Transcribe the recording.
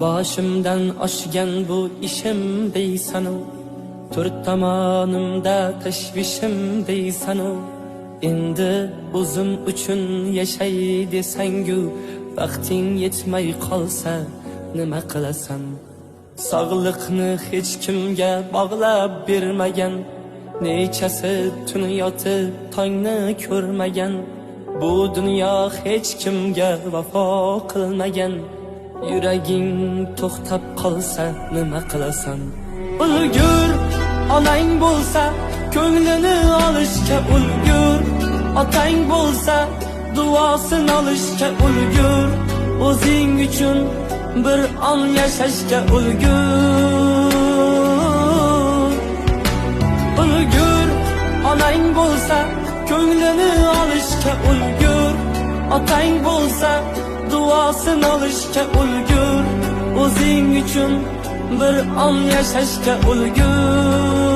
Boshimdan oshgan bu ishim deysanu, to'rt tomonimda tashvishim deysanu. Endi o'zim uchun yashay desangu, vaqting yetmay qolsa nima qilasan? Sog'liqni hech kimga bog'lab bermagan, nechasi tun yotib tongni ko'rmagan. Bu dunyo hech kimga vafo qilmagan. Yuraging to'xtab qolsa nima qilasan? Ulgur, onang bo'lsa ko'nglini olishga ulgur, otang bo'lsa duosini olishga ulgur, o'zing uchun bir on yashashga ulgur. Ulgur, onang bo'lsa ko'nglini olishga ulgur, otang bo'lsa duosini olishga ulgur, o'zing uchun bir on yashashga ulgur.